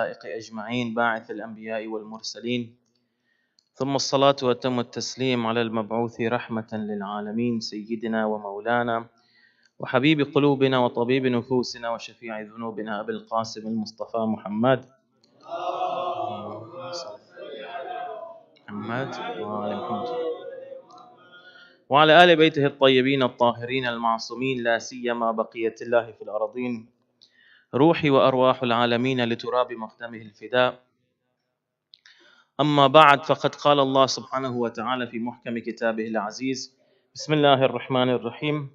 أجمعين باعث الأنبياء والمرسلين ثم الصلاة وأتم التسليم على المبعوث رحمة للعالمين سيدنا ومولانا وحبيب قلوبنا وطبيب نفوسنا وشفيع ذنوبنا أبي القاسم المصطفى محمد وعلى آل بيته الطيبين الطاهرين المعصومين لا سيما بقية الله في الأرضين روحي وأرواح العالمين لتراب مقدمه الفداء. أما بعد، فقد قال الله سبحانه وتعالى في محكم كتابه العزيز: بسم الله الرحمن الرحيم.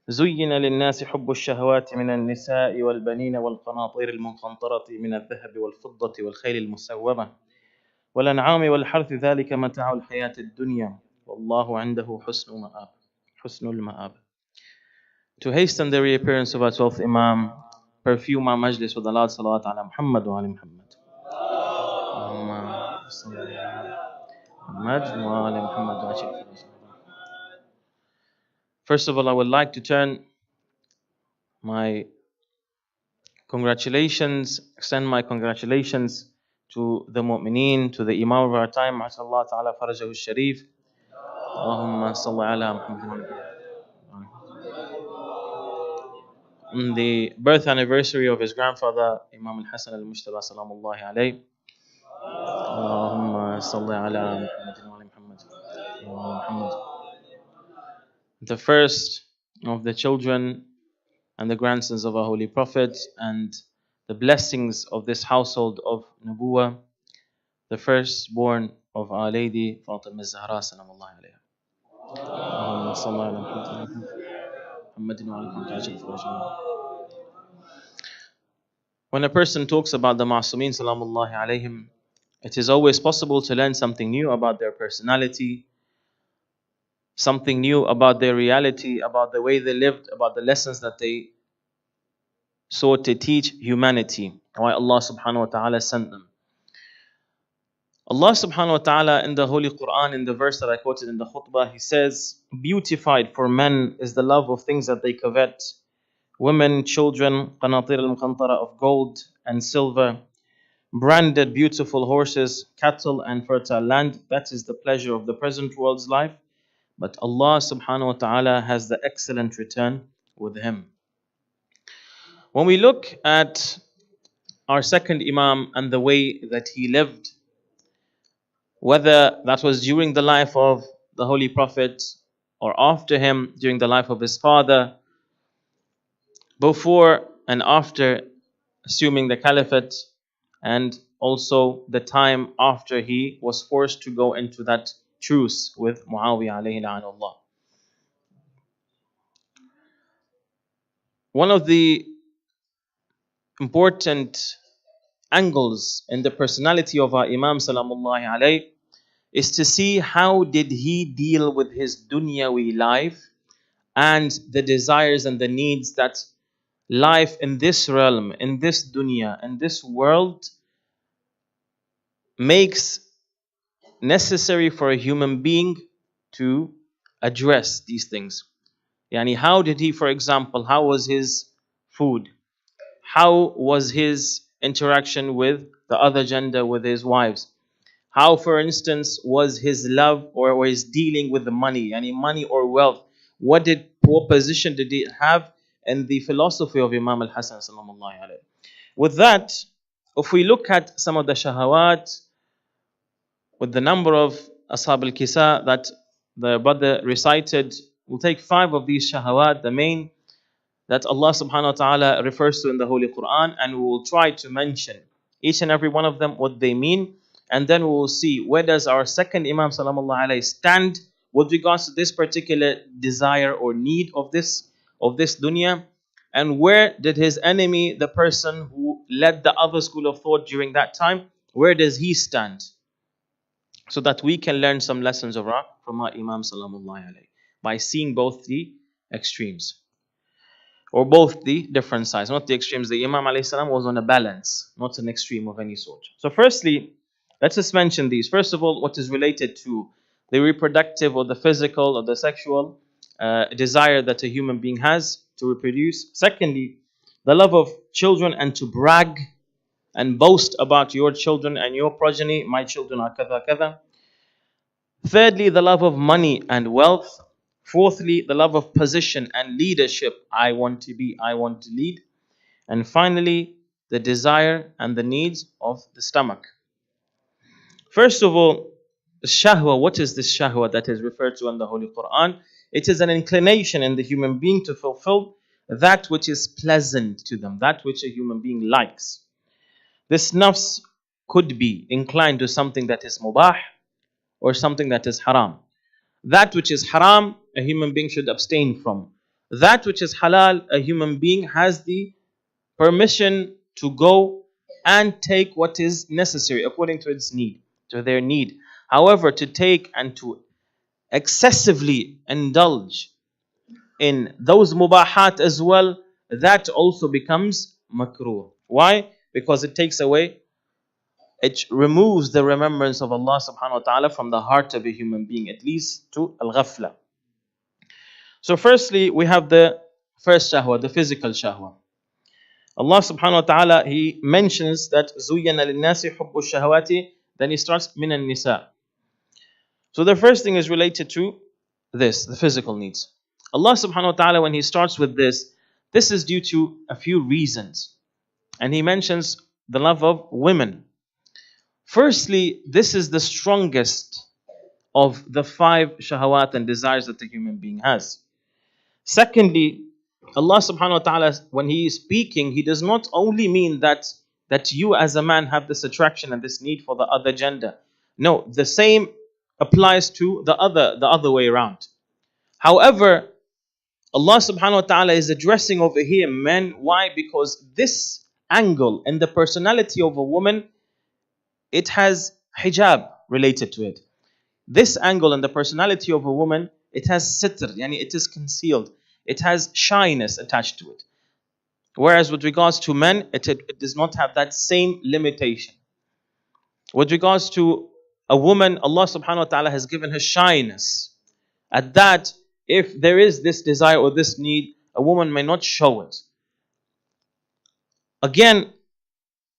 زين للناس حب الشهوات من النساء والبنين والقناطير المقنطرة من الذهب والفضة والخيل المسومة والأنعام والحرث ذلك متاع الحياة الدنيا والله عنده حسن المآب. To hasten the reappearance of our 12th Imam, perfume our majlis with a loud salawat ala Muhammad wa ali Muhammad. First of all, I would like to turn my extend my congratulations to the mu'mineen, to the Imam of our time, MashaAllah ta'ala farajahu al-sharif. Allahumma salli ala Muhammad. On the birth anniversary of his grandfather, Imam al-Hasan al-Mujtaba salamullahi alayhi. Allahumma salli ala Muhammad. The first of the children and the grandsons of our Holy Prophet and the blessings of this household of Nubuwah, the firstborn of Our Lady Fatima Zahra salamullahi alayha. Allahumma salli ala Muhammadin wa ala. When a person talks about the Ma'sumin salamullahi alayhim, it is always possible to learn something new about their personality, something new about their reality, about the way they lived, about the lessons that they sought to teach humanity, why Allah subhanahu wa ta'ala sent them. Allah subhanahu wa ta'ala in the Holy Quran, in the verse that I quoted in the khutbah, He says, beautified for men is the love of things that they covet, women, children, qanatir al-muqantara of gold and silver, branded beautiful horses, cattle and fertile land. That is the pleasure of the present world's life. But Allah subhanahu wa ta'ala has the excellent return with Him. When we look at our second Imam and the way that he lived, whether that was during the life of the Holy Prophet or after him, during the life of his father, before and after assuming the caliphate, and also the time after he was forced to go into that truce with Muawiyah alayhi la'anullah. One of the important angles in the personality of our Imam salamullahi alayhi is to see how did he deal with his dunyawi life and the desires and the needs that life in this realm, in this dunya, in this world makes necessary for a human being to address these things. Yani, how did he, for example, how was his food? How was his interaction with the other gender, with his wives? How, for instance, was his love or his dealing with the money, any money or wealth? What position did he have in the philosophy of Imam al-Hasan sallallahu alayhi? With that, if we look at some of the shahawat, with the number of ashab al-kisa that the brother recited, we'll take 5 of these shahawat, the main that Allah subhanahu wa ta'ala refers to in the Holy Quran, and we will try to mention each and every one of them, what they mean, and then we will see where does our second Imam sallallahu alayhi stand with regards to this particular desire or need of this dunya, and where did his enemy, the person who led the other school of thought during that time, where does he stand, so that we can learn some lessons from our Imam sallallahu alayhi by seeing both the extremes, or both the different sides, not the extremes. The Imam alayhi salam was on a balance, not an extreme of any sort. So firstly, let's just mention these. First of all, what is related to the reproductive or the physical or the sexual desire that a human being has to reproduce. Secondly, the love of children and to brag and boast about your children and your progeny. My children are kada kada. Thirdly, the love of money and wealth. Fourthly, the love of position and leadership. I want to be, I want to lead. And finally, the desire and the needs of the stomach. First of all, shahwa. What is this shahwa that is referred to in the Holy Quran? It is an inclination in the human being to fulfill that which is pleasant to them, that which a human being likes. This nafs could be inclined to something that is mubah or something that is haram. That which is haram, a human being should abstain from. That which is halal, a human being has the permission to go and take what is necessary according to its need, to their need. However, to take and to excessively indulge in those mubahat as well, that also becomes makruh. Why? Because it takes away, it removes the remembrance of Allah subhanahu wa ta'ala from the heart of a human being. It leads to al-ghafla. So firstly, we have the first shahwa, the physical shahwa. Allah subhanahu wa ta'ala, He mentions that زُيَّنَ لِلنَّاسِ حُبُّ الشَّهَوَاتِ, then He starts مِنَ النِّسَاءِ. So the first thing is related to this, the physical needs. Allah subhanahu wa ta'ala, when He starts with this is due to a few reasons. And He mentions the love of women. Firstly, this is the strongest of the 5 shahawat and desires that the human being has. Secondly, Allah subhanahu wa ta'ala, when He is speaking, He does not only mean that you as a man have this attraction and this need for the other gender. No, the same applies to the other way around. However, Allah subhanahu wa ta'ala is addressing over here men. Why? Because this angle and the personality of a woman, it has hijab related to it. This angle and the personality of a woman, it has sitr, yani it is concealed. It has shyness attached to it. Whereas with regards to men, it does not have that same limitation. With regards to a woman, Allah subhanahu wa ta'ala has given her shyness. At that, if there is this desire or this need, a woman may not show it. Again,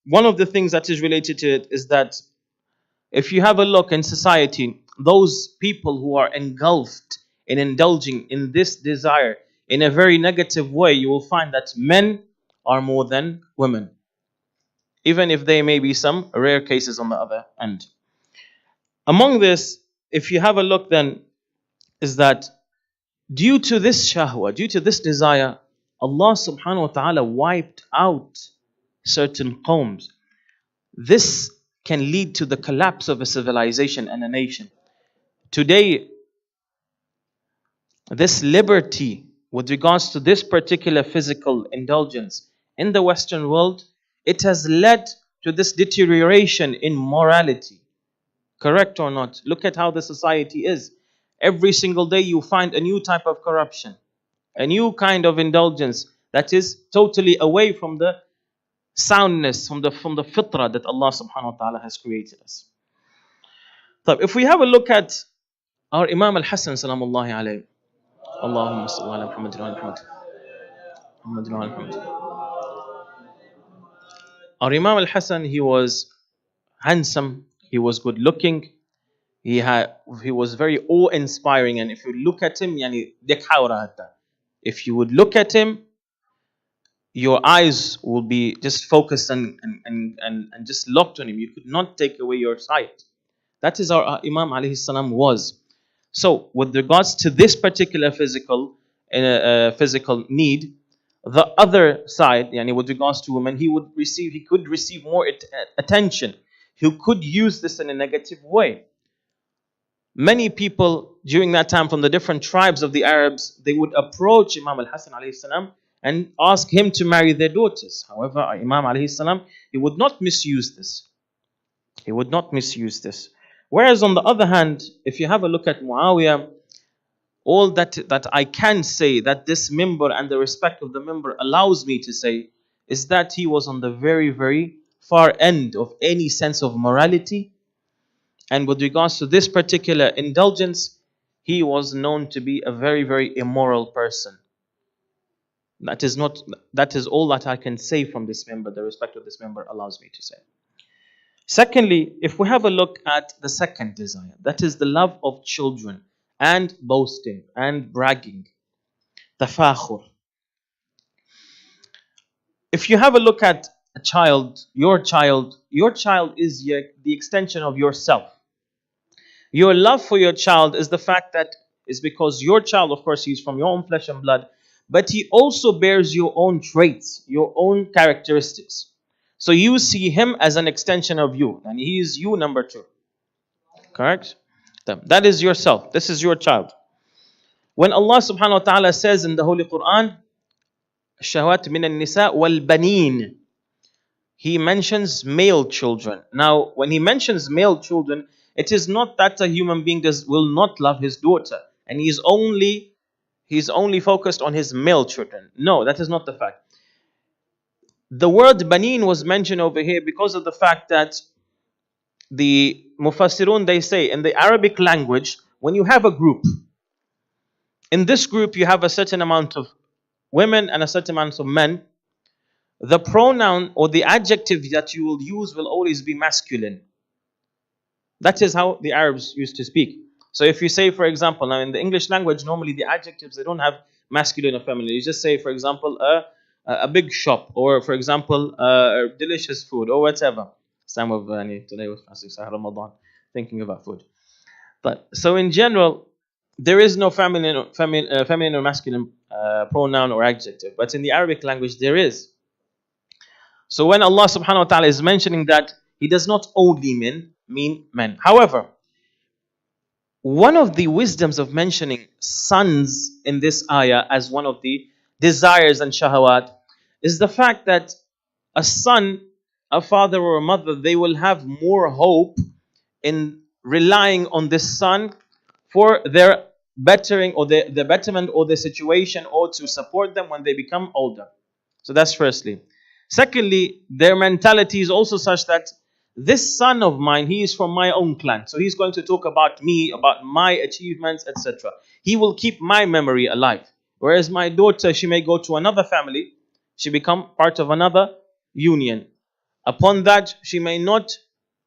one of the things that is related to it is that if you have a look in society, those people who are engulfed in indulging in this desire in a very negative way, you will find that men are more than women. Even if there may be some rare cases on the other end. Among this, if you have a look then, is that due to this shahwa, due to this desire, Allah subhanahu wa ta'ala wiped out certain qawms. This can lead to the collapse of a civilization and a nation. Today, this liberty with regards to this particular physical indulgence in the Western world, it has led to this deterioration in morality. Correct or not? Look at how the society is. Every single day you find a new type of corruption, a new kind of indulgence that is totally away from the soundness, from the fitrah that Allah subhanahu wa ta'ala has created us. So if we have a look at our Imam al-Hasan salamullahi alayhi, Allahumma salli ala Muhammad wa ala Muhammad. Muhammad wa ala Muhammad. Our Imam al-Hasan, he was handsome, he was good looking, he was very awe-inspiring, and if you look at him, yani if you would look at him, your eyes will be just focused and just locked on him. You could not take away your sight. That is our Imam alayhi salam was. So with regards to this particular physical need, the other side, yani with regards to women, he could receive more attention. He could use this in a negative way. Many people during that time from the different tribes of the Arabs, they would approach Imam al-Hasan alayhi salam and ask him to marry their daughters. However, Imam alayhi salam, he would not misuse this. He would not misuse this. Whereas on the other hand, if you have a look at Muawiyah, all that I can say, that this member and the respect of the member allows me to say, is that he was on the very, very far end of any sense of morality. And with regards to this particular indulgence, he was known to be a very, very immoral person. That is not. That is all that I can say from this member. The respect of this member allows me to say. Secondly, if we have a look at the second desire, that is the love of children and boasting and bragging, tafakhur. If you have a look at a child, your child is the extension of yourself. Your love for your child is the fact that is because your child, of course, he's from your own flesh and blood, but he also bears your own traits, your own characteristics. So you see him as an extension of you, and he is you number two. Correct? That is yourself. This is your child. When Allah subhanahu wa ta'ala says in the Holy Quran, Shahwat min al-nisa wal-banin, He mentions male children. Now, when he mentions male children, it is not that a human being will not love his daughter, and he's only focused on his male children. No, that is not the fact. The word banin was mentioned over here because of the fact that the Mufassirun, they say in the Arabic language, when you have a group, in this group you have a certain amount of women and a certain amount of men, the pronoun or the adjective that you will use will always be masculine. That is how the Arabs used to speak. So if you say, for example, now in the English language, normally the adjectives, they don't have masculine or feminine. You just say, for example, a big shop, or for example, delicious food, or whatever. Some of today was Ramadan, thinking about food. But so in general, there is no feminine or masculine pronoun or adjective. But in the Arabic language, there is. So when Allah subhanahu wa ta'ala is mentioning that, He does not only mean men. However, one of the wisdoms of mentioning sons in this ayah as one of the desires and shahawat is the fact that a son, a father or a mother, they will have more hope in relying on this son for their bettering or the betterment or the situation, or to support them when they become older. So that's firstly. Secondly, their mentality is also such that this son of mine, he is from my own clan. So he's going to talk about me, about my achievements, etc. He will keep my memory alive. Whereas my daughter, she may go to another family, she become part of another union. Upon that, she may not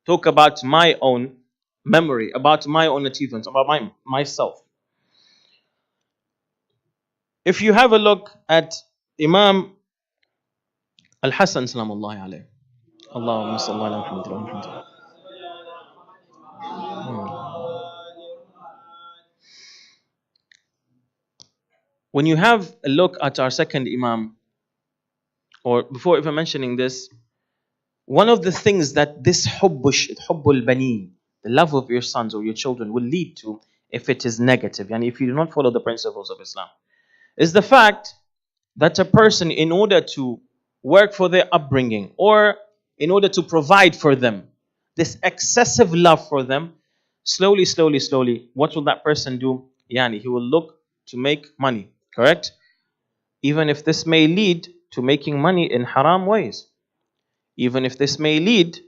talk about my own memory, about my own achievements, about myself. If you have a look at Imam Al-Hasan salamullahi alayhi, Allahumma salli ala Muhammad wa Muhammad. When you have a look at our second Imam, or before even mentioning this, one of the things that this hubbul banin, the love of your sons or your children, will lead to, if it is negative, and if you do not follow the principles of Islam, is the fact that a person, in order to work for their upbringing or in order to provide for them, this excessive love for them, slowly, what will that person do? He will look to make money, correct? Even if this may lead to making money in haram ways. Even if this may lead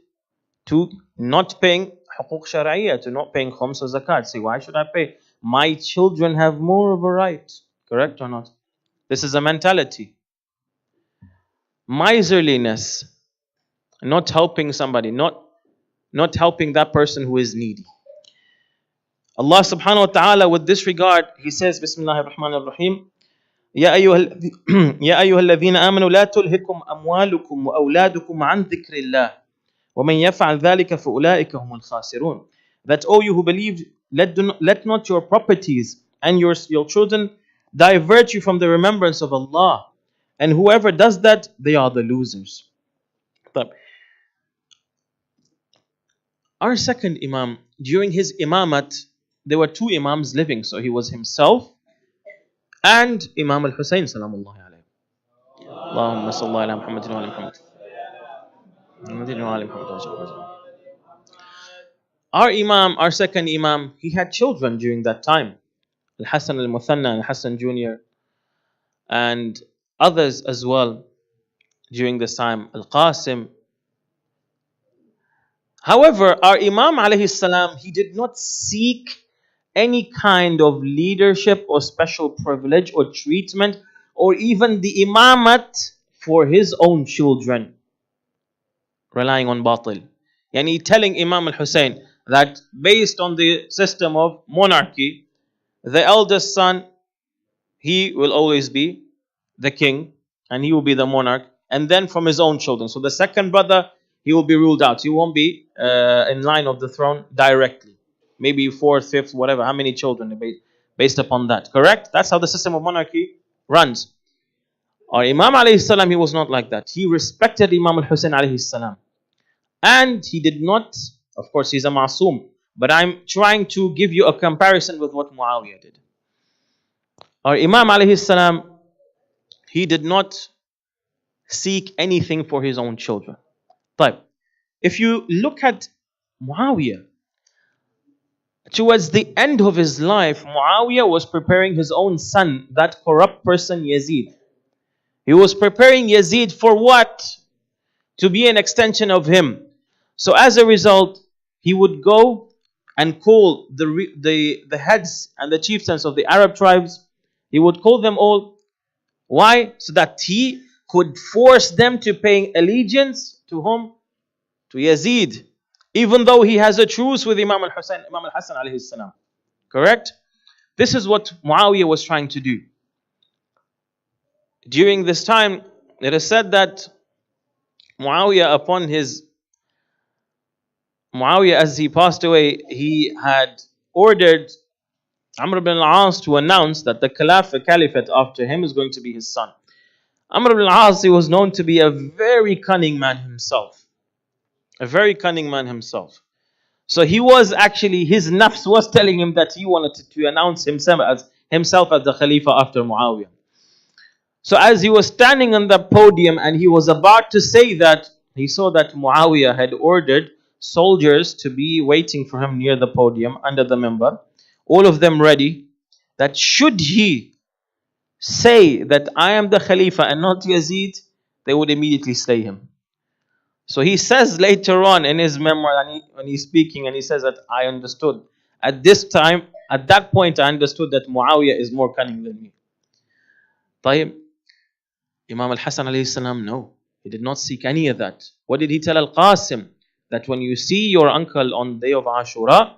to not paying huquq shar'iyya, to not paying khums or zakat. Say, why should I pay? My children have more of a right. Correct or not? This is a mentality. Miserliness, not helping somebody, not helping that person who is needy. Allah subhanahu wa ta'ala, with this regard, He says, Bismillahir Rahmanir Rahim, يا أيها الذين آمنوا لا تلهكم أموالكم وأولادكم عن ذكر الله ومن يفعل ذلك فأولئك هم الخاسرون. That, O you who believe, let not your properties and your children divert you from the remembrance of Allah, and whoever does that, they are the losers. But our second Imam, during his imamat, there were two Imams living. So he was himself and Imam al-Husayn salamullahi alayhi. Allahumma salli ala Muhammad wa ala Muhammad. Our Imam, our second Imam, he had children during that time. Al-Hasan al-Muthanna and Hasan Jr. and others as well during this time. Al-Qasim. However, our Imam alayhi salam, he did not seek any kind of leadership or special privilege or treatment or even the imamat for his own children, relying on batil. Yani telling Imam al-Husayn that based on the system of monarchy, the eldest son, he will always be the king and he will be the monarch, and then from his own children. So the second brother, he will be ruled out. He won't be in line of the throne directly. Maybe fourth, fifth, whatever, how many children based upon that. Correct? That's how the system of monarchy runs. Or Imam alayhi salam, he was not like that. He respected Imam al-Husayn alayhi salam. And he did not, of course, he's a ma'soom. But I'm trying to give you a comparison with what Muawiyah did. Or Imam alayhi salam, he did not seek anything for his own children. But if you look at Muawiyah, towards the end of his life, Muawiyah was preparing his own son, that corrupt person Yazid. He was preparing Yazid for what? To be an extension of him. So as a result, he would go and call the heads and the chieftains of the Arab tribes. He would call them all. Why? So that he could force them to pay allegiance to whom? To Yazid. Even though he has a truce with Imam al-Husayn, Imam al-Hasan alayhi salam. Correct? This is what Muawiyah was trying to do. During this time, it is said that Muawiyah, as he passed away, he had ordered Amr ibn al-As to announce that the caliphate after him is going to be his son. Amr ibn al-As, he was known to be a very cunning man himself. A very cunning man himself. So he was actually, his nafs was telling him that he wanted to announce himself as the Khalifa after Muawiyah. So as he was standing on the podium and he was about to say that, he saw that Muawiyah had ordered soldiers to be waiting for him near the podium under the minbar, all of them ready, that should he say that I am the Khalifa and not Yazid, they would immediately slay him. So he says later on in his memoir, when he's speaking, and he says that I understood. At that point I understood that Muawiyah is more cunning than me. طيب, Imam al-Hasan alayhi salam, no. He did not seek any of that. What did he tell al-Qasim? That when you see your uncle on the day of Ashura,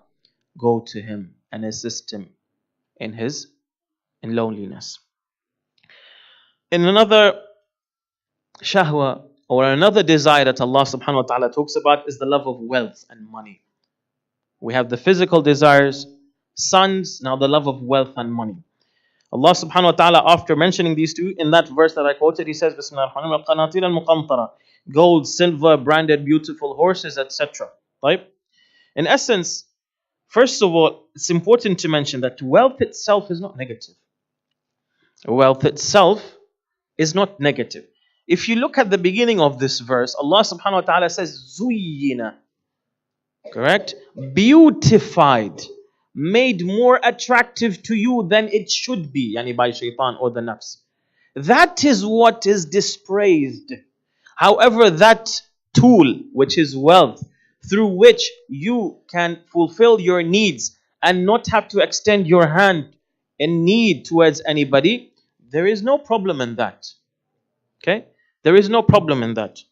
go to him and assist him in loneliness. In another shahwa, or another desire that Allah subhanahu wa ta'ala talks about, is the love of wealth and money. We have the physical desires, sons, now the love of wealth and money. Allah subhanahu wa ta'ala, after mentioning these two, in that verse that I quoted, He says, Bismillah ar-Rahman ar-Rahim, gold, silver, branded, beautiful horses, etc. Right? In essence, first of all, it's important to mention that wealth itself is not negative. Wealth itself is not negative. If you look at the beginning of this verse, Allah subhanahu wa ta'ala says, Zuyyina. Correct? Beautified. Made more attractive to you than it should be, yani by shaitan or the nafs. That is what is dispraised. However, that tool, which is wealth, through which you can fulfill your needs and not have to extend your hand in need towards anybody, there is no problem in that. Okay? There is no problem in that.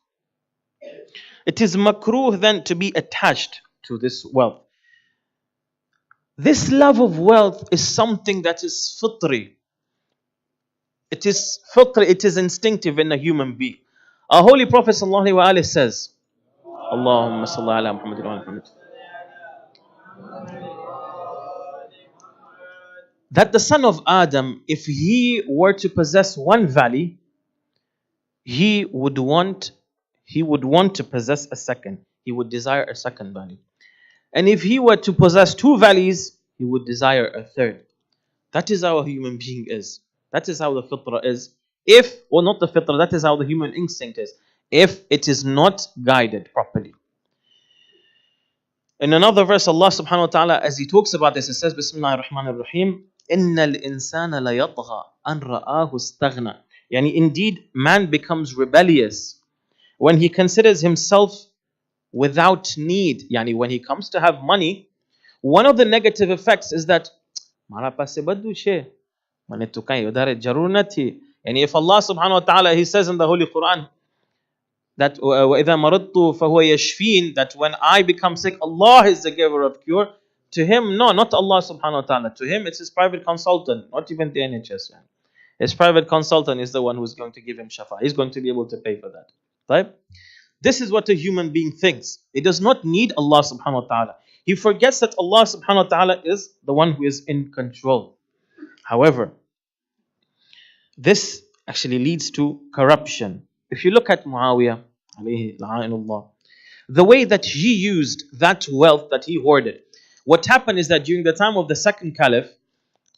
It is makruh then to be attached to this wealth. This love of wealth is something that is fitri. It is fitri, it is instinctive in a human being. Our Holy Prophet ﷺ says, Allahumma salli ala Muhammad wa ala Muhammad, that the son of Adam, if he were to possess one valley, he would want to possess a second. He would desire a second valley. And if he were to possess two valleys, he would desire a third. That is how a human being is. That is how the fitrah is. Not the fitrah, that is how the human instinct is. If it is not guided properly. In another verse, Allah subhanahu wa ta'ala, as He talks about this, He says, Bismillah ar-Rahman ar-Rahim, إِنَّ الْإِنسَانَ لَيَطْغَى أَنْ رَآهُ اسْتَغْنَى. Yani indeed, man becomes rebellious when he considers himself without need. Yani when he comes to have money, one of the negative effects is that And if Allah subhanahu wa ta'ala, He says in the Holy Quran that وَإِذَا مَرَضْتُ فَهُوَ يَشْفِينَ, that when I become sick, Allah is the giver of cure. To Him, no, not Allah subhanahu wa ta'ala. To Him, it's His private consultant, not even the NHS. His private consultant is the one who's going to give him shafa. He's going to be able to pay for that. Right? This is what a human being thinks. He does not need Allah subhanahu wa ta'ala. He forgets that Allah subhanahu wa ta'ala is the one who is in control. However, this actually leads to corruption. If you look at Muawiyah, alayhi la'inullah, the way that he used that wealth that he hoarded, what happened is that during the time of the second caliph,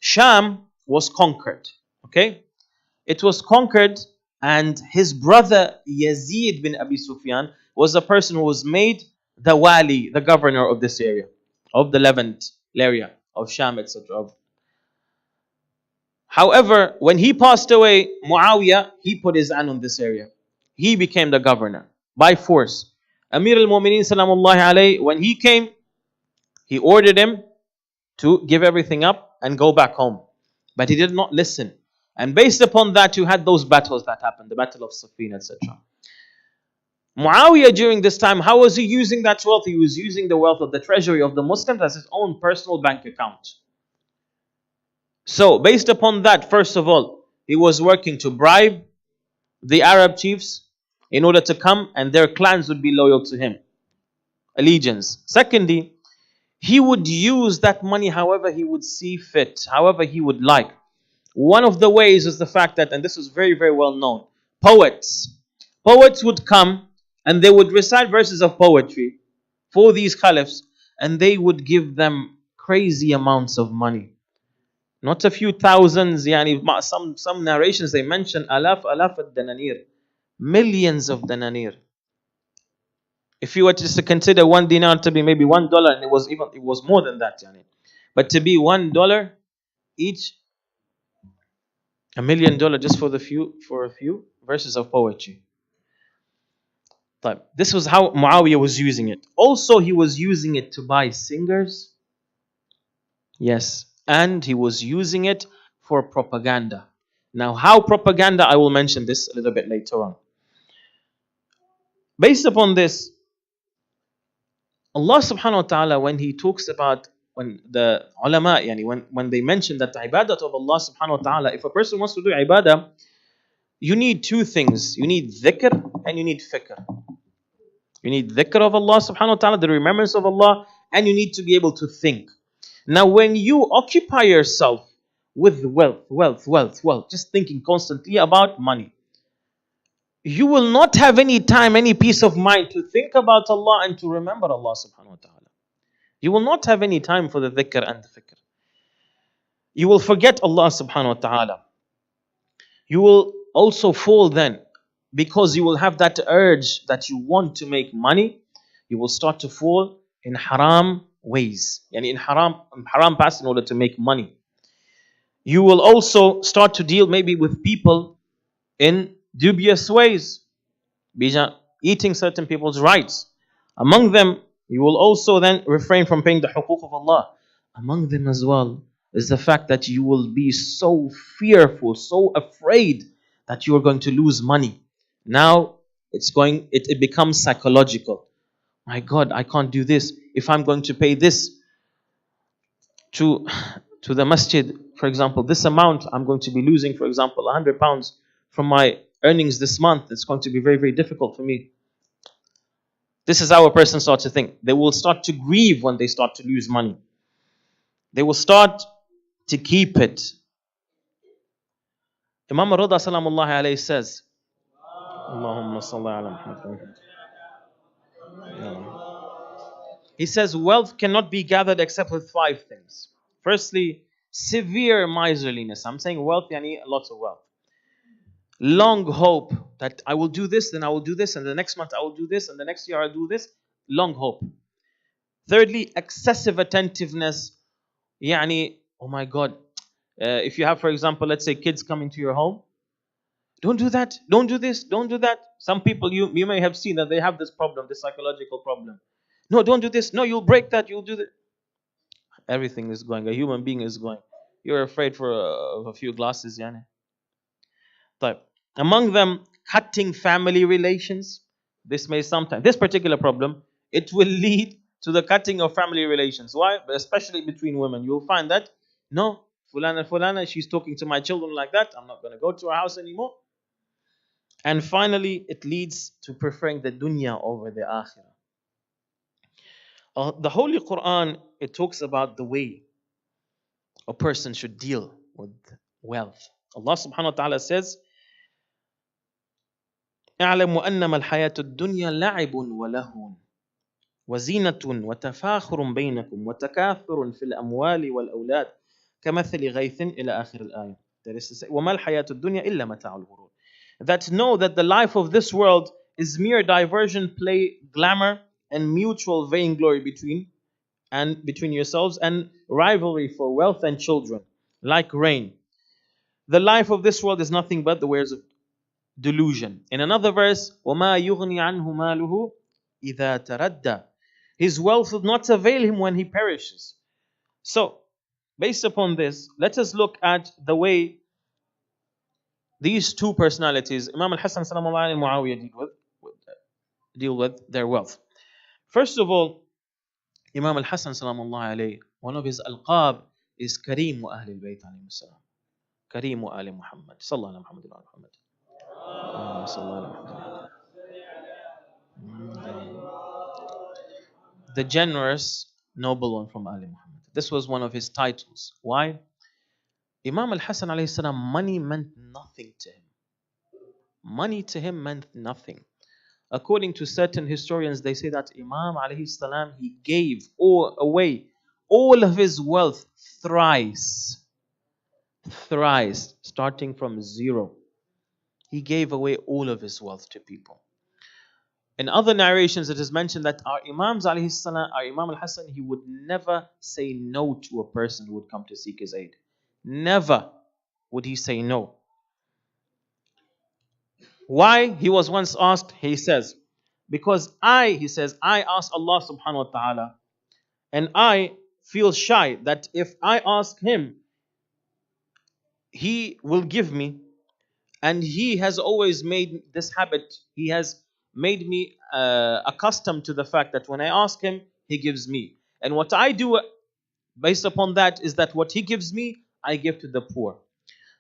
Sham was conquered. Okay? It was conquered, and his brother Yazid bin Abi Sufyan was the person who was made the wali, the governor of this area, of the Levant area, of Sham, etc. However, when he passed away, Muawiyah, he put his hand on this area. He became the governor by force. Amir al-Mu'mineen salamullahi alayhi, when he came, he ordered him to give everything up and go back home. But he did not listen. And based upon that, you had those battles that happened, the Battle of Siffin, etc. Muawiyah during this time, how was he using that wealth? He was using the wealth of the treasury of the Muslims as his own personal bank account. So, based upon that, first of all, he was working to bribe the Arab chiefs in order to come and their clans would be loyal to him. Allegiance. Secondly, he would use that money however he would see fit, however he would like. One of the ways is the fact that, and this is very, very well known, poets would come and they would recite verses of poetry for these caliphs, and they would give them crazy amounts of money. Not a few thousands, some narrations they mention alaf al-dananir, millions of dananir. If you were just to consider 1 dinar to be maybe $1, and it was more than that, but to be $1 each, $1 million just for a few verses of poetry. This was how Muawiyah was using it. Also, he was using it to buy singers. Yes, and he was using it for propaganda. Now, how propaganda? I will mention this a little bit later on. Based upon this, Allah subhanahu wa ta'ala, when He talks about, when the ulama, when they mention that the ibadat of Allah subhanahu wa ta'ala, if a person wants to do ibadah, you need two things. You need dhikr and you need fikr. You need dhikr of Allah subhanahu wa ta'ala, the remembrance of Allah, and you need to be able to think. Now, when you occupy yourself with wealth, just thinking constantly about money, you will not have any time, any peace of mind to think about Allah and to remember Allah subhanahu wa ta'ala. You will not have any time for the dhikr and the fikr. You will forget Allah subhanahu wa ta'ala. You will also fall then, because you will have that urge that you want to make money. You will start to fall in haram ways, in haram paths in order to make money. You will also start to deal maybe with people in dubious ways, eating certain people's rights. Among them, you will also then refrain from paying the huquq of Allah. Among them as well is the fact that you will be so fearful, so afraid that you are going to lose money. Now it becomes psychological. My God, I can't do this. If I'm going to pay this to the masjid, for example, this amount I'm going to be losing, for example, £100 from my earnings this month, it's going to be very, very difficult for me. This is how a person starts to think. They will start to grieve when they start to lose money. They will start to keep it. Imam Rida salamullahi alayhi says, Allahumma salli ala Muhammad. He says, wealth cannot be gathered except with 5 things. Firstly, severe miserliness. I'm saying wealth, lots of wealth. Long hope that I will do this, then I will do this, and the next month I will do this, and the next year I'll do this. Long hope. Thirdly, excessive attentiveness. Oh my God. If you have, for example, let's say kids coming to your home, don't do that, don't do this, don't do that. Some people, you may have seen that they have this problem, this psychological problem. No, don't do this. No, you'll break that, you'll do that. Everything is going. A human being is going. You're afraid for a few glasses, طيب. Among them, cutting family relations. This particular problem, it will lead to the cutting of family relations. Why? Especially between women. You'll find that, no, fulana, she's talking to my children like that. I'm not going to go to her house anymore. And finally, it leads to preferring the dunya over the akhirah. The Holy Quran, it talks about the way a person should deal with wealth. Allah subhanahu wa ta'ala says, اعلموا أنما الحياة الدنيا لعب ولهو وزينة وتفاخر بينكم وتكاثر في الأموال والأولاد كمثل غيث إلى آخر الآية. That is to say, وما الحياة الدنيا إلا متاع الغرور. That know that the life of this world is mere diversion, play, glamour, and mutual vainglory between yourselves, and rivalry for wealth and children, like rain. The life of this world is nothing but the wares of delusion. In another verse, وَمَا يُغْنِي عَنْهُ مَالُهُ إِذَا تَرَدَّى. His wealth will not avail him when he perishes. So, based upon this, let us look at the way these two personalities, Imam al-Hasan and Muawiyah, deal with their wealth. First of all, Imam al-Hasan one of his alqab is Kareem wa Ahlul Bayt alayhi salam. Kareem wa Ali Muhammad. Sallallahu alayhi Muhammad wa Muhammad. The generous, noble one from Ali Muhammad. This was one of his titles. Why? Imam al-Hasan alayhi salam, money meant nothing to him. Money to him meant nothing. According to certain historians, they say that Imam alayhi salam, he gave away all of his wealth thrice, starting from zero. He gave away all of his wealth to people. In other narrations, it is mentioned that our Imams alayhi salam, our Imam al-Hasan, he would never say no to a person who would come to seek his aid. Never would he say no. Why? He was once asked, he says, because I asked Allah subhanahu wa ta'ala, and I feel shy that if I ask him, he will give me, and he has always made this habit, he has made me accustomed to the fact that when I ask him, he gives me. And what I do based upon that is that what he gives me, I give to the poor.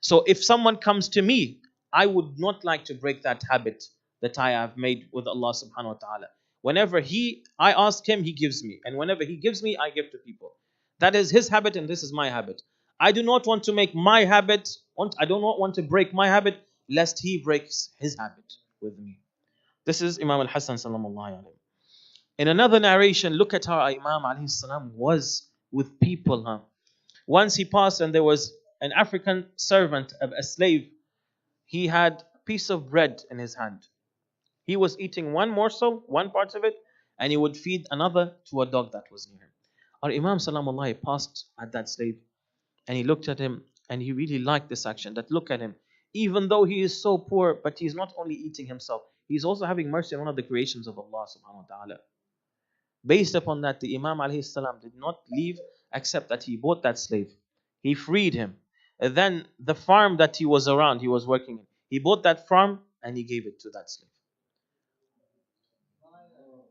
So if someone comes to me, I would not like to break that habit that I have made with Allah subhanahu wa ta'ala. Whenever I ask him, he gives me. And whenever he gives me, I give to people. That is his habit and this is my habit. I do not want to make my habit, I do not want to break my habit lest he breaks his habit with me. This is Imam al-Hasan sallallahu alayhi wa. In another narration, look at how Imam alayhi salam was with people. Once he passed and there was an African servant, a slave. He had a piece of bread in his hand. He was eating one morsel, one part of it, and he would feed another to a dog that was near him. Our Imam sallallahu passed at that slave and he looked at him and he really liked this action. That look at him, even though he is so poor, but he's not only eating himself, he's also having mercy on one of the creations of Allah subhanahu wa ta'ala. Based upon that, the Imam alayhi salam did not leave except that he bought that slave. He freed him. And then the farm that he was around, he was working in, he bought that farm and he gave it to that slave.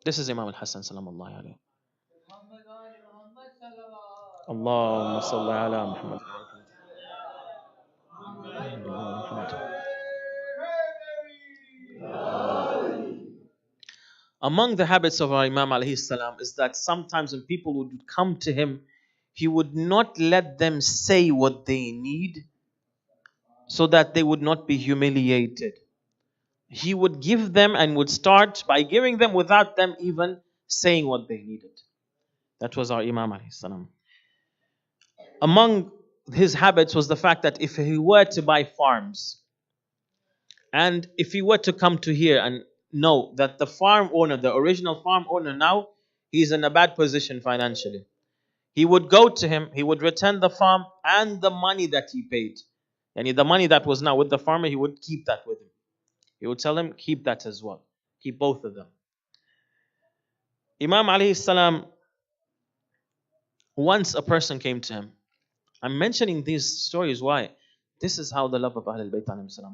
This is Imam al-Hasan sallallahu alayhi. Allahumma salli ala Muhammad. Among the habits of our Imam alayhi salam is that sometimes when people would come to him, he would not let them say what they need so that they would not be humiliated. He would give them and would start by giving them without them even saying what they needed. That was our Imam alayhi salam. Among his habits was the fact that if he were to buy farms, and if he were to come to here and know that the farm owner, the original farm owner now, he's in a bad position financially, he would go to him, he would return the farm and the money that he paid. And the money that was now with the farmer, he would keep that with him. He would tell him, keep that as well. Keep both of them. Imam alayhi salam, once a person came to him. I'm mentioning these stories, why? This is how the love of Ahlul Bayt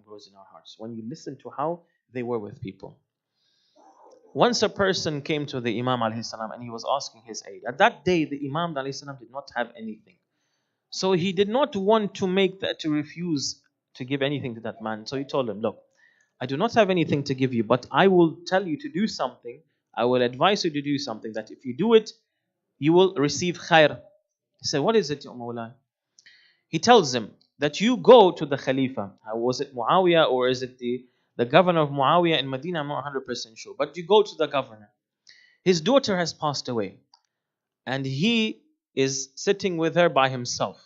grows in our hearts. When you listen to how they were with people. Once a person came to the Imam alayhi salam and he was asking his aid. At that day, the Imam alayhi salam did not have anything. So he did not want to refuse to give anything to that man. So he told him, look, I do not have anything to give you, but I will tell you to do something. I will advise you to do something that if you do it, you will receive khair. He said, what is it, Ya Mawla? He tells him that you go to the Khalifa. Was it Muawiyah or is it the governor of Muawiyah in Medina? I'm not 100% sure. But you go to the governor. His daughter has passed away. And he is sitting with her by himself.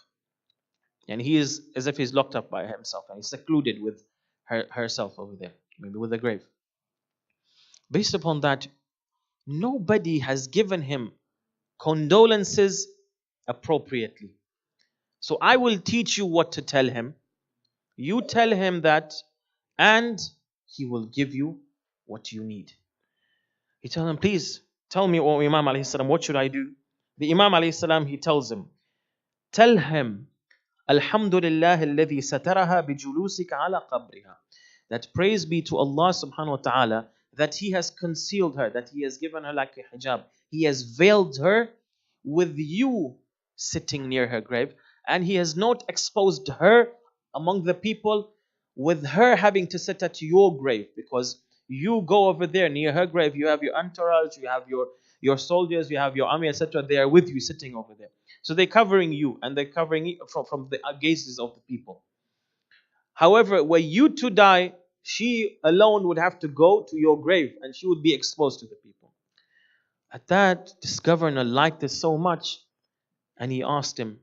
And he is as if he's locked up by himself. And he's secluded with herself over there. Maybe with a grave. Based upon that, nobody has given him condolences appropriately. So I will teach you what to tell him. You tell him that, and he will give you what you need. He tells him, please tell me, O Imam alayhi salam, what should I do? The Imam alayhi salam, he tells him, tell him, Alhamdulillah alladhi sataraha bijulusika ala qabriha. That praise be to Allah subhanahu wa ta'ala that He has concealed her, that He has given her like a hijab. He has veiled her with you sitting near her grave, and He has not exposed her among the people with her having to sit at your grave, because you go over there near her grave, you have your entourage, you have your soldiers, you have your army, etc. They are with you sitting over there. So they're covering you, and they're covering you from the gazes of the people. However, were you to die, she alone would have to go to your grave and she would be exposed to the people. At that, this governor liked this so much, and he asked him,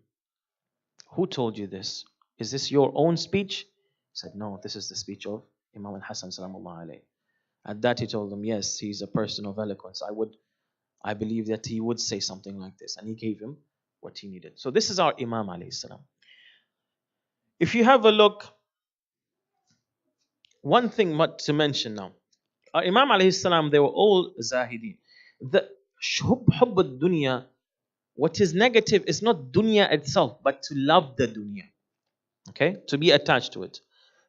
who told you this? Is this your own speech? He said, no, this is the speech of Imam al-Hasan salamullah alayhi. At that he told him, yes, he's a person of eloquence. I believe that he would say something like this. And he gave him what he needed. So this is our Imam alayhi salam. If you have a look, one thing to mention now. Our Imam alayhi salam, they were all zahidin. The hubb dunya, what is negative is not dunya itself, but to love the dunya. Okay? To be attached to it.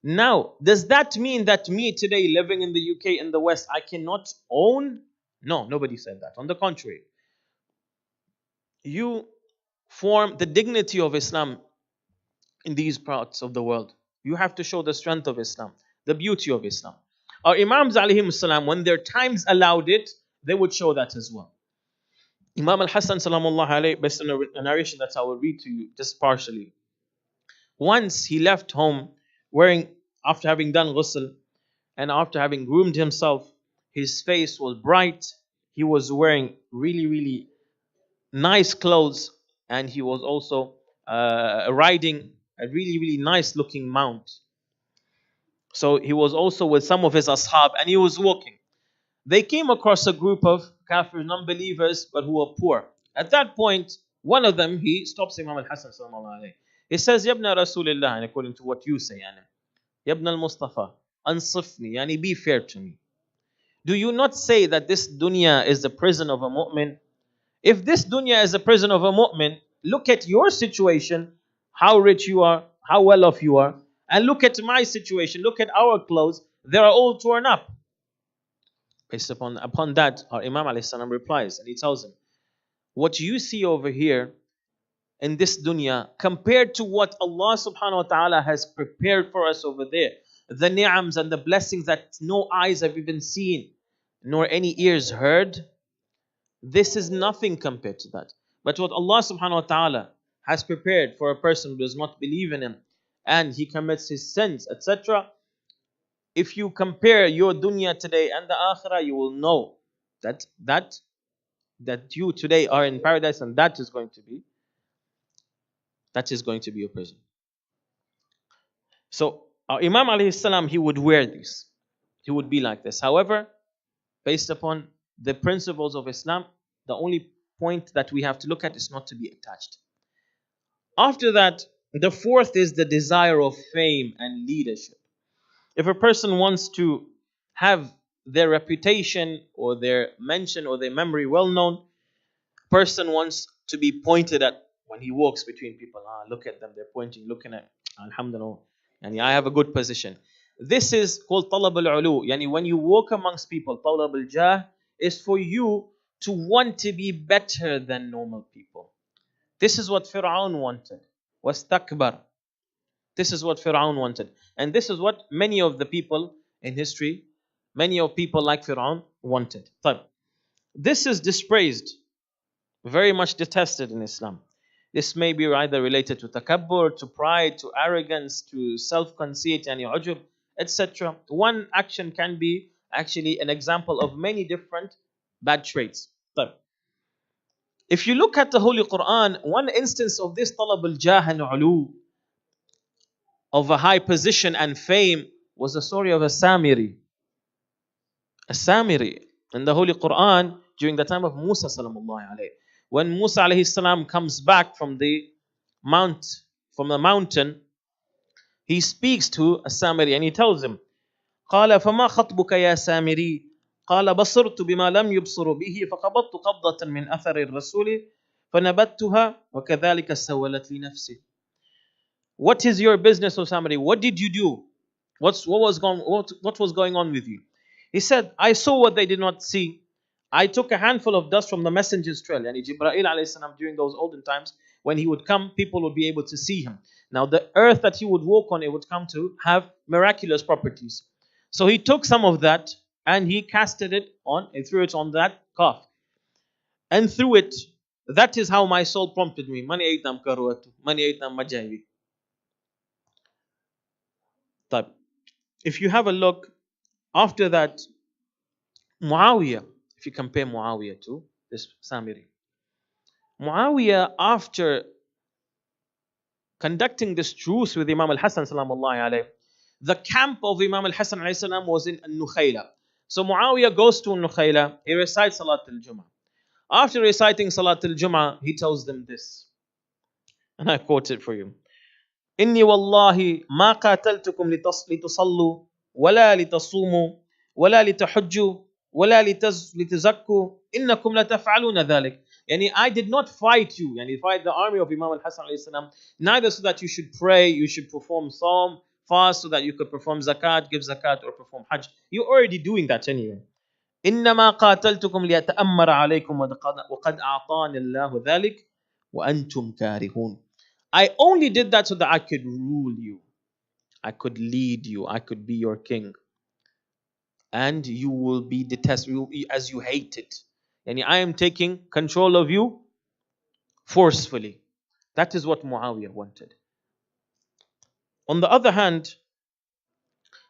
Now, does that mean that me today living in the UK, in the West, I cannot own? No, nobody said that. On the contrary. You form the dignity of Islam in these parts of the world. You have to show the strength of Islam, the beauty of Islam. Our Imams alayhim salam, when their times allowed it, they would show that as well. Imam al-Hasan salamullah alayhi, based on a narration that I will read to you just partially. Once he left home after having done ghusl and after having groomed himself, his face was bright. He was wearing really, really nice clothes, and he was also riding a really, really nice looking mount. So he was also with some of his ashab, and he was walking. They came across a group of kafir, non-believers, but who were poor. At that point, one of them, he stops Imam al-Hasan sallallahu alayhi. He says, Yabna Rasulillah, and according to what you say, Yabna al-Mustafa, ansifni, yani be fair to me. Do you not say that this dunya is the prison of a mu'min? If this dunya is the prison of a mu'min, look at your situation, how rich you are, how well off you are, and look at my situation, look at our clothes, they are all torn up. Based upon that, our Imam alayhi salam replies, and he tells him, what you see over here in this dunya, compared to what Allah subhanahu wa ta'ala has prepared for us over there, the ni'ams and the blessings that no eyes have even seen, nor any ears heard, this is nothing compared to that. But what Allah subhanahu wa ta'ala has prepared for a person who does not believe in Him, and he commits his sins, etc., if you compare your dunya today and the akhirah, you will know that you today are in paradise, and that is going to be your prison. So our Imam alayhi salam, he would wear this. He would be like this. However, based upon the principles of Islam, the only point that we have to look at is not to be attached. After that, the fourth is the desire of fame and leadership. If a person wants to have their reputation or their mention or their memory well known, person wants to be pointed at when he walks between people. Look at them, they're pointing, looking at, alhamdulillah, Yani I have a good position. This is called talab al-ulu. Yani when you walk amongst people, talab al-jah is for you to want to be better than normal people. This is what Fir'aun wanted. Wastakbar. This is what Fir'aun wanted. And this is what many of the people in history, many of people like Fir'aun wanted. This is dispraised, very much detested in Islam. This may be either related to takabbur, to pride, to arrogance, to self-conceit, yani ujub, etc. One action can be actually an example of many different bad traits. If you look at the Holy Quran, one instance of this talab al-jah and ulu, of a high position and fame, was the story of a Samiri. A Samiri in the Holy Quran during the time of Musa sallallahu alayhi. When Musa alayhi salam comes back from the mountain, he speaks to a Samiri and he tells him, قال فما خطبك يا سامري قال بصرت بما لم يبصروا به فقبضت قبضة من أثر الرسول فنبتها وكذلك سولت لي نفسي. What is your business, O Samiri? What did you do? What was going on with you? He said, I saw what they did not see. I took a handful of dust from the messenger's trail. Yani Jibreel alayhi salam, during those olden times, when he would come, people would be able to see him. Now the earth that he would walk on, it would come to have miraculous properties. So he took some of that and he casted it on and threw it on that calf. And through it, that is how my soul prompted me. Mani aitam karuatu, mani aitam majawi. If you have a look, after that, Muawiyah, if you compare Muawiyah to this Samiri, Muawiyah, after conducting this truce with Imam al-Hasan salamullahi alayhi, the camp of Imam al-Hasan alayhi salam was in Nukhayla. So Muawiyah goes to Nukhayla, he recites Salat al-Jum'ah. After reciting Salat al-Jum'ah, he tells them this, and I quote it for you. إني والله ما قاتلتكم لتصلوا ولا لتصوموا ولا لتحجوا ولا لتزكوا إنكم لتفعلون ذلك. Yani I did not fight you, yani fight the army of Imam al-Hasan alayhi salam, neither so that you should pray, you should perform psalm, fast so that you could perform zakat, give zakat or perform hajj. You're already doing that anyway. إنما قاتلتكم ليتأمر عليكم وقد أعطاني الله ذلك وأنتم كارهون. I only did that so that I could rule you. I could lead you. I could be your king. And you will be detested as you hate it. And I am taking control of you forcefully. That is what Muawiyah wanted. On the other hand,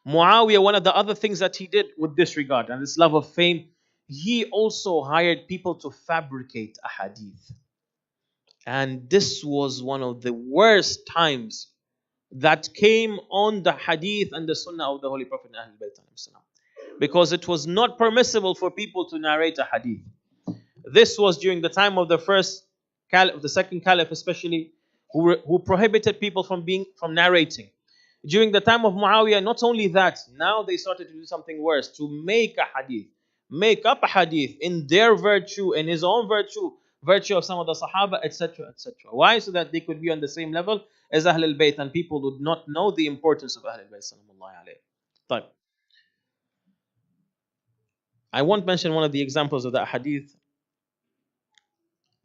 Muawiyah, one of the other things that he did with this regard and this love of fame, he also hired people to fabricate a hadith. And this was one of the worst times that came on the hadith and the sunnah of the Holy Prophet and Ahlul Bayt, because it was not permissible for people to narrate a hadith. This was during the time of the first caliph, the second caliph especially, who prohibited people from narrating. During the time of Muawiyah, not only that, now they started to do something worse, to make a hadith, make up a hadith in their virtue, in his own virtue of some of the Sahaba, etc., etc. Why? So that they could be on the same level as Ahlul Bayt, and people would not know the importance of Ahlul Bayt sallallahu alayhi. I won't mention one of the examples of that hadith.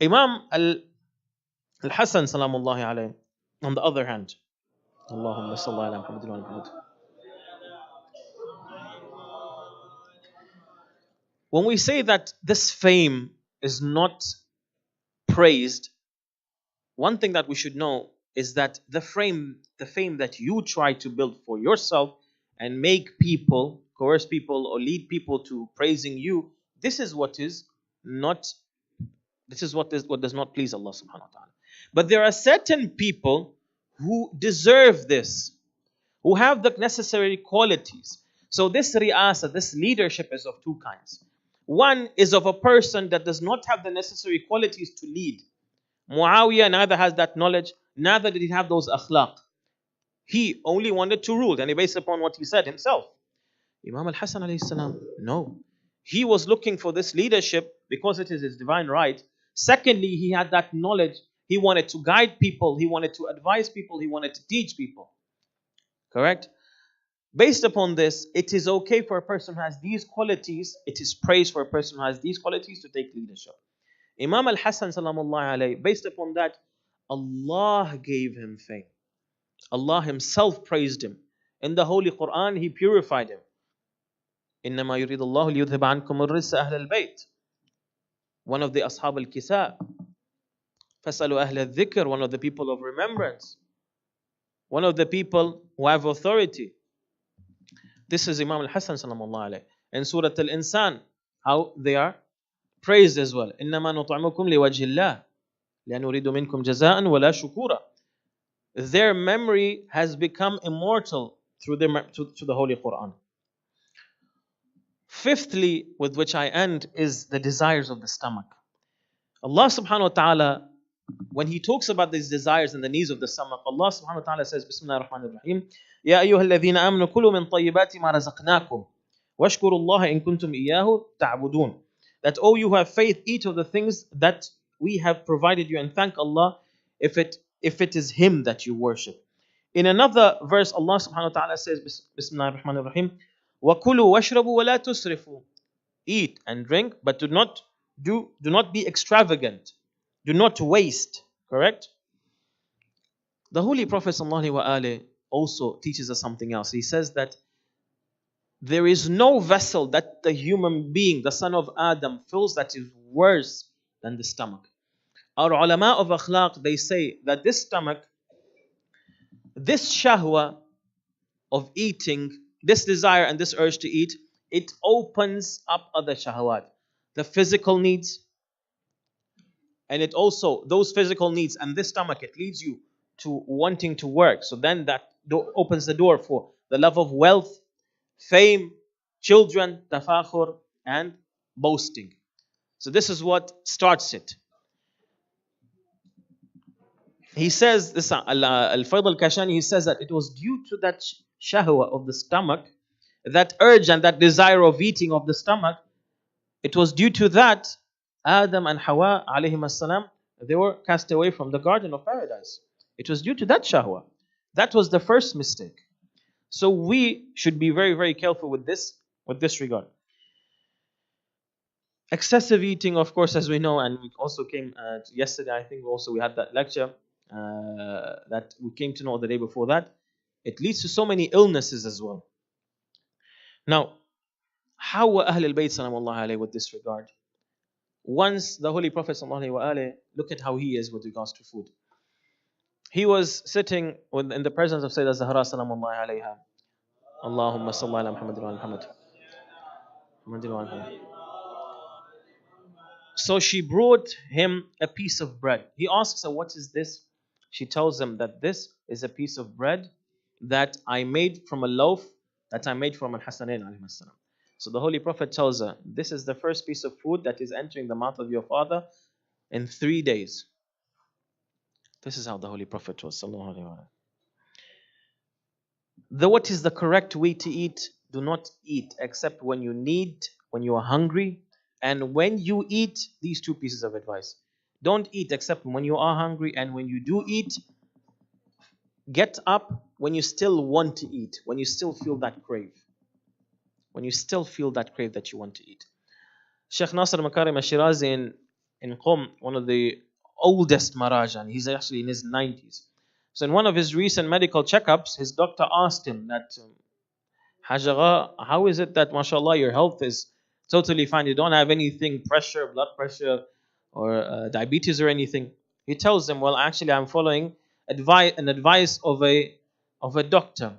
Imam al-Hasan salamullahi alayhi, on the other hand, Allahumma salli ala Muhammad wa Muhammad. When we say that this fame is not praised, one thing that we should know is that the fame that you try to build for yourself and make people, coerce people or lead people to praising you, this is what does not please Allah subhanahu wa ta'ala. But there are certain people who deserve this, who have the necessary qualities. So this ri'asa, this leadership, is of two kinds. One is of a person that does not have the necessary qualities to lead. Muawiyah neither has that knowledge, neither did he have those akhlaq. He only wanted to rule, and he based upon what he said himself. Imam al-Hasan alayhi salam, no. He was looking for this leadership because it is his divine right. Secondly, he had that knowledge. He wanted to guide people, he wanted to advise people, he wanted to teach people. Correct? Based upon this, it is okay for a person who has these qualities, it is praise for a person who has these qualities to take leadership. Imam al-Hasan salamullahi alayhi, based upon that, Allah gave him fame. Allah Himself praised him. In the Holy Quran, He purified him. إنما يريد الله ليذهب عنكم الرجس أهل البيت. One of the Ashab al-Kisa. فَاسْأَلُوا أهل الذكر. One of the people of remembrance. One of the people who have authority. This is Imam al-Hasan salamullahi alayhi. In Surah Al-Insan, how they are praised as well. إنما نطعمكم لوجه الله لا نريد منكم جزاء ولا شكورا. Their memory has become immortal through the Holy Quran. Fifthly, with which I end, is the desires of the stomach. Allah subhanahu wa ta'ala, when He talks about these desires and the needs of the stomach, Allah subhanahu wa ta'ala says, Bismillah ar-Rahman ar-Rahim, Ya ayyuha alladhina amanu kulu min tayyibati ma razaqnakum, washkuru Allah in kuntum iyyahu ta'budun. That, oh, you who have faith, eat of the things that we have provided you and thank Allah if it is Him that you worship. In another verse, Allah subhanahu wa ta'ala says, Bismillah ar-Rahman ar-Rahim, وَكُلُوا وَاشْرَبُوا وَلَا تُسْرِفُوا. Eat and drink, but do not be extravagant. Do not waste. Correct? The Holy Prophet ﷺ also teaches us something else. He says that there is no vessel that the human being, the son of Adam, fills that is worse than the stomach. Our ulama of akhlaq, they say that this stomach, this shahwa of eating, this desire and this urge to eat, it opens up other shahwat. The physical needs, and it also, those physical needs and this stomach, it leads you to wanting to work. So then that opens the door for the love of wealth, fame, children, tafakhur, and boasting. So this is what starts it. He says, this Al-Fayd al-Kashani, he says that it was due to that shahwa of the stomach, that urge and that desire of eating of the stomach, it was due to that Adam and Hawa alayhim as-salam, they were cast away from the garden of paradise. It was due to that shahwa. That was the first mistake. So we should be very, very careful with this regard. Excessive eating, of course, as we know, and we also came yesterday, I think also we had that lecture that we came to know the day before that. It leads to so many illnesses as well. Now, how were Ahl al-Bayt salamullahi alayhi with this regard? Once the Holy Prophet sallallahu alayhi wa look at how he is with regards to food. He was sitting in the presence of Sayyidah Zahra salamullahi alayha. Allahumma salli ala Muhammad wa ala Muhammad. So she brought him a piece of bread. He asks her, what is this? She tells him that this is a piece of bread that I made from a loaf that I made from Al-Hasanain alayhi salam. So the Holy Prophet tells her, this is the first piece of food that is entering the mouth of your father in 3 days. This is how the Holy Prophet was. What is the correct way to eat? Do not eat except when you need, when you are hungry, and when you eat, these two pieces of advice. Don't eat except when you are hungry, and when you do eat, get up when you still want to eat, when you still feel that crave. When you still feel that crave that you want to eat. Sheikh Nasr Makarim al-Shirazi in Qom, one of the oldest Marajan, he's actually in his 90s. So in one of his recent medical checkups, his doctor asked him that, Hajj Agha, how is it that, mashallah, your health is totally fine? You don't have anything, pressure, blood pressure, or diabetes or anything. He tells him, well, actually, I'm following an advice of a doctor,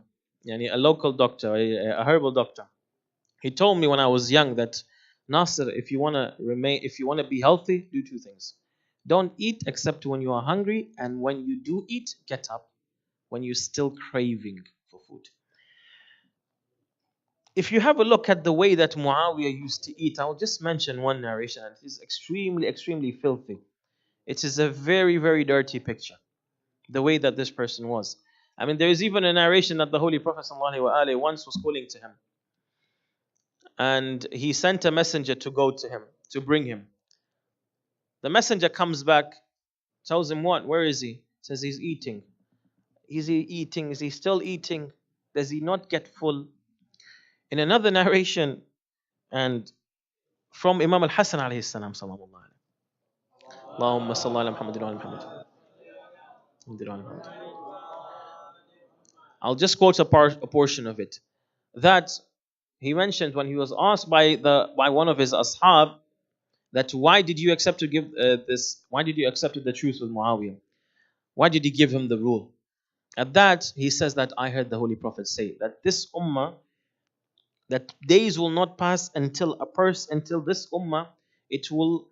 yani a local doctor, a herbal doctor. He told me when I was young that, Nasir, if you want to be healthy, do two things. Don't eat except when you are hungry, and when you do eat, get up when you're still craving for food. If you have a look at the way that Muawiyah used to eat, I'll just mention one narration, and it is extremely, extremely filthy. It is a very, very dirty picture, the way that this person was. I mean, there is even a narration that the Holy Prophet ﷺ once was calling to him. And he sent a messenger to go to him, to bring him. The messenger comes back, tells him what? Where is he? Says he's eating. Is he eating? Is he still eating? does he not get full? In another narration, and from Imam al-Hasan alayhi salam, sallallahu alayhi. Allahumma salli ala Muhammad wa ala Muhammad. I'll just quote a portion of it. That he mentioned when he was asked by one of his ashab that why did you accept to give this? Why did you accept the truth with Muawiyah? Why did he give him the rule? At that he says that I heard the Holy Prophet say that this ummah, that days will not pass until this ummah, it will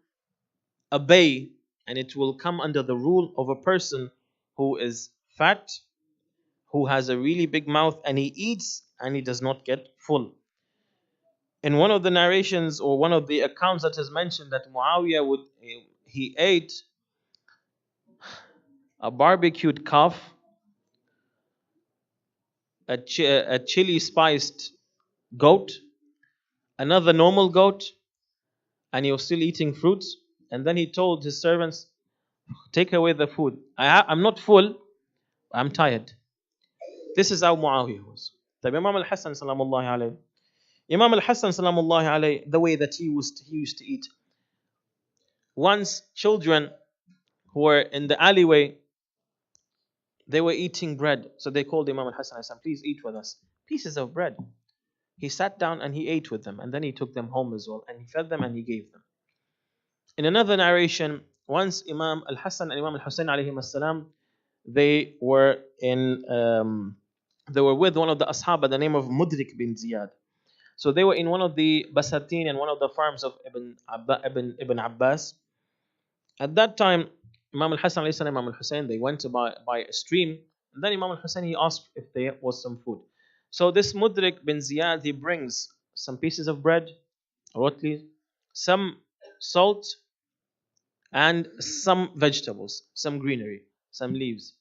obey and it will come under the rule of a person who is fat, who has a really big mouth, and he eats and he does not get full. In one of the narrations or one of the accounts that is mentioned that Muawiyah he ate a barbecued calf, a chili spiced goat, another normal goat, and he was still eating fruits. And then he told his servants, take away the food. I'm not full, I'm tired. This is how Muawiyah was. Imam al-Hasan salamullahi alayhi. Imam al-Hasan salamullahi alayhi, the way that he used to eat. Once children who were in the alleyway, they were eating bread. So they called Imam al-Hasan and said, please eat with us. Pieces of bread. He sat down and he ate with them, and then he took them home as well, and he fed them and he gave them. In another narration, once Imam al-Hasan and Imam al-Husayn alayhim as-salam, they were with one of the ashab by the name of Mudrik bin Ziyad. So they were in one of the basatin and one of the farms of Ibn Abbas. At that time, Imam al-Hasan and Imam al-Husayn, they went by a stream, and then Imam al-Husayn, he asked if there was some food. So this Mudrik bin Ziyad, he brings some pieces of bread, rotli, some salt, and some vegetables, some greenery, some leaves.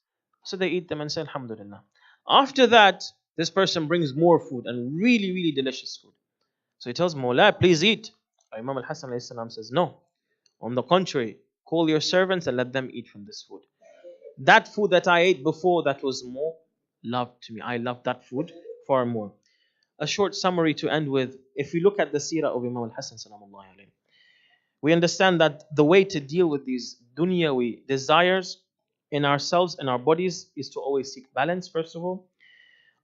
So they eat them and say, Alhamdulillah. After that, this person brings more food and really, really delicious food. So he tells Mawla, please eat. Imam al-Hasan says, no. On the contrary, call your servants and let them eat from this food. That food that I ate before, that was more loved to me. I love that food far more. A short summary to end with. If we look at the seerah of Imam al-Hasan salamullahi alayhi, we understand that the way to deal with these dunyawi desires in ourselves and our bodies is to always seek balance, first of all.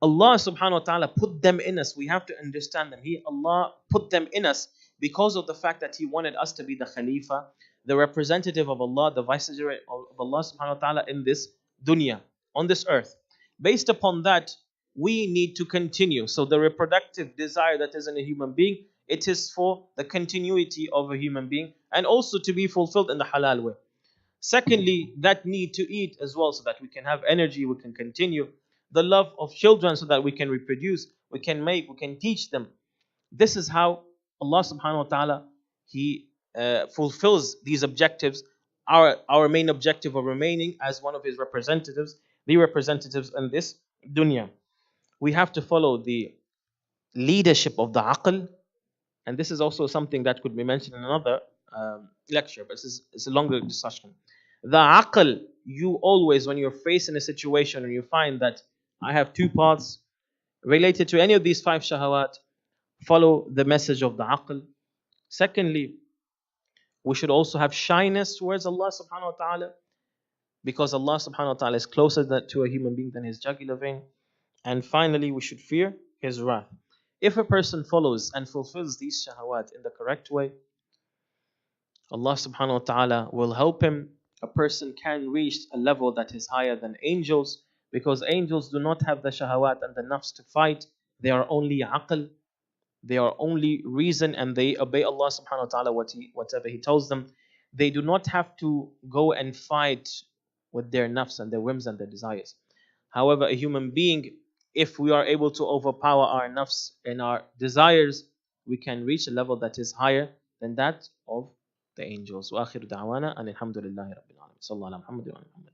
Allah subhanahu wa ta'ala put them in us. We have to understand them. Allah put them in us because of the fact that He wanted us to be the Khalifa, the representative of Allah, the viceroy of Allah subhanahu wa ta'ala in this dunya, on this earth. Based upon that, we need to continue. So the reproductive desire that is in a human being, it is for the continuity of a human being and also to be fulfilled in the halal way. Secondly, that need to eat as well so that we can have energy, we can continue. The love of children so that we can reproduce, we can make, we can teach them. This is how Allah subhanahu wa ta'ala, He fulfills these objectives. Our main objective of remaining as one of His representatives, the representatives in this dunya. We have to follow the leadership of the aql, and this is also something that could be mentioned in another lecture, but it's a longer discussion. The aql, you always, when you're faced in a situation and you find that I have two paths related to any of these 5 shahawat, follow the message of the aql. Secondly, we should also have shyness towards Allah subhanahu wa ta'ala, because Allah subhanahu wa ta'ala is closer to a human being than his jugular vein. And finally, we should fear His wrath. If a person follows and fulfills these shahawat in the correct way, Allah subhanahu wa ta'ala will help him. A person can reach a level that is higher than angels, because angels do not have the shahawat and the nafs to fight. They are only aql. They are only reason, and they obey Allah subhanahu wa ta'ala whatever He tells them. They do not have to go and fight with their nafs and their whims and their desires. However, a human being, if we are able to overpower our nafs and our desires, we can reach a level that is higher than that of the angels. وآخر دعوانا أن الحمد لله رب العالمين. صلى الله على محمد وعلى محمد.